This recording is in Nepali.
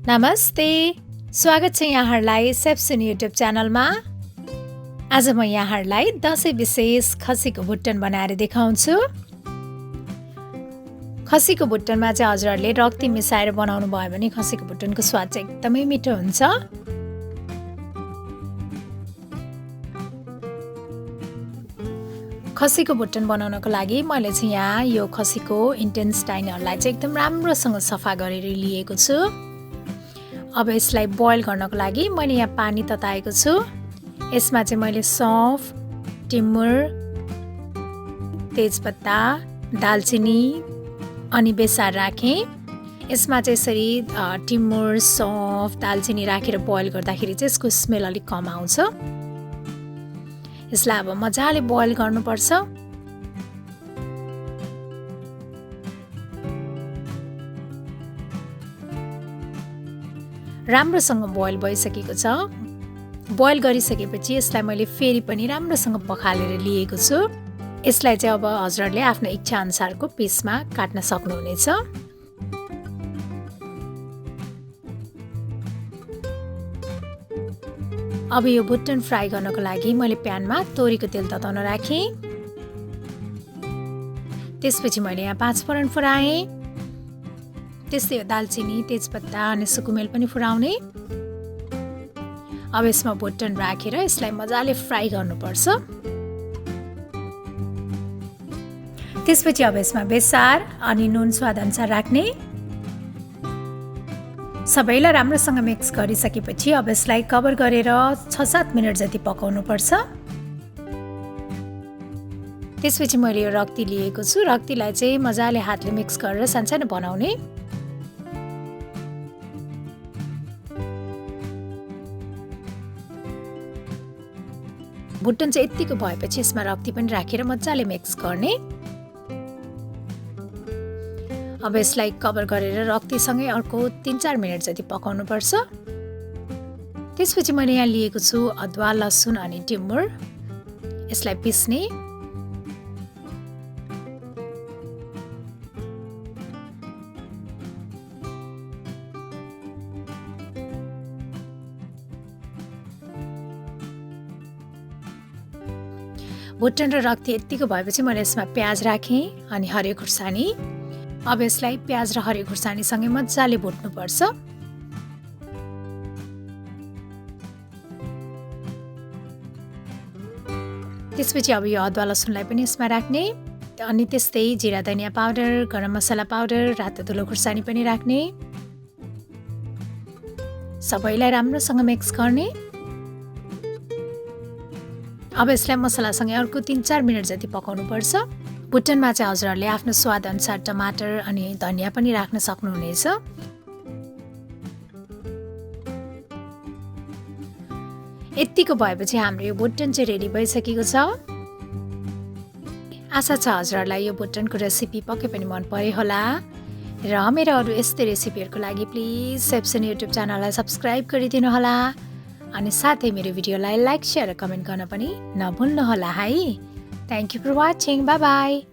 नमस्ते, स्वागत छ यहाँहरूलाई सेफ सुनी युट्युब च्यानलमा। आज म यहाँहरूलाई दशैं विशेष खसीको भुटन बनाएर देखाउँछु। खसीको भुटनमा चाहिँ हजुरहरूले रक्ती मिसाएर बनाउनु भयो भने खसीको भुटनको स्वाद चाहिँ एकदमै मिठो हुन्छ। खसीको भुटन बनाउनको लागि मैले चाहिँ यहाँ यो खसीको इन्टेस्टाइनहरूलाई चाहिँ एकदम राम्रोसँग सफा गरेर लिएको छु। अब यसलाई बोइल गर्नको लागि मैले यहाँ पानी तताएको छु। यसमा चाहिँ मैले सौंफ, टिमुर, तेजपत्ता, दालचिनी अनि बेसार राखेँ। यसमा चाहिँ यसरी टिमुर, सौंफ, दालचिनी राखेर बोइल गर्दाखेरि चाहिँ यसको स्मेल अलिक कम आउँछ। यसलाई अब मजाले बोइल गर्नुपर्छ। राम्रोसँग बोइल भइसकेको छ। बोइल गरिसकेपछि यसलाई मैले फेरि पनि राम्रोसँग पखालेर लिएको छु। यसलाई चाहिँ अब हजुरहरूले आफ्नो इच्छा अनुसारको पिसमा काट्न सक्नुहुनेछ। अब यो भुटन फ्राई गर्नको लागि मैले प्यानमा तोरीको तेल तताउन राखेँ। त्यसपछि मैले यहाँ 5 फोरन फुराएँ। त्यस्तै दालचिनी, तेजपत्ता अनि सुकुमेल पनि फुराउने। अब यसमा भुटन राखेर यसलाई मजाले फ्राई गर्नुपर्छ। त्यसपछि अब यसमा बेसार अनि नुन स्वाद अनुसार राख्ने। सबैलाई राम्रोसँग मिक्स गरिसकेपछि अब यसलाई कभर गरेर 6-7 मिनट जति पकाउनु पर्छ। त्यसपछि मैले यो रक्ती लिएको छु। रक्तीलाई चाहिँ मजाले हातले मिक्स गरेर सानसानो बनाउने। भुटन चाहिँ यतिको भएपछि यसमा रक्ती पनि राखेर मजाले मिक्स गर्ने। अब यसलाई कभर गरेर रक्तीसँगै अर्को 3-4 मिनट जति पकाउनु पर्छ। त्यसपछि मैले यहाँ लिएको छु अदुवा, लसुन अनि टिमुर। यसलाई पिस्ने। भुटन र रक्ती यतिको भएपछि मैले यसमा प्याज राखेँ अनि हरियो खुर्सानी। अब यसलाई प्याज र हरियो खुर्सानीसँगै मजाले भुट्नुपर्छ। त्यसपछि अब यो अदुवा लसुनलाई पनि यसमा राख्ने अनि त्यस्तै जिरा धनियाँ पाउडर, गरम मसला पाउडर, रातो धुलो खुर्सानी पनि राख्ने। सबैलाई राम्रोसँग मिक्स गर्ने। अब यसलाई मसलासँगै अर्को 3-4 मिनट जति पकाउनु पर्छ। भुटनमा चाहिँ हजुरहरूले आफ्नो स्वाद अनुसार टमाटर अनि धनियाँ पनि राख्न सक्नुहुनेछ। यतिको भएपछि हाम्रो यो भुटन चाहिँ रेडी भइसकेको छ। आशा छ हजुरहरूलाई यो भुटनको रेसिपी पक्कै पनि मन पर्यो होला र मेरो अरू यस्तै रेसिपीहरूको लागि प्लिज सेफ सुनी युट्युब च्यानललाई सब्स्क्राइब गरिदिनु होला अनि साथै मेरो भिडियोलाई लाइक, शेयर र कमेन्ट गर्न पनि नभुल्नुहोला है। Thank you for watching. Bye bye.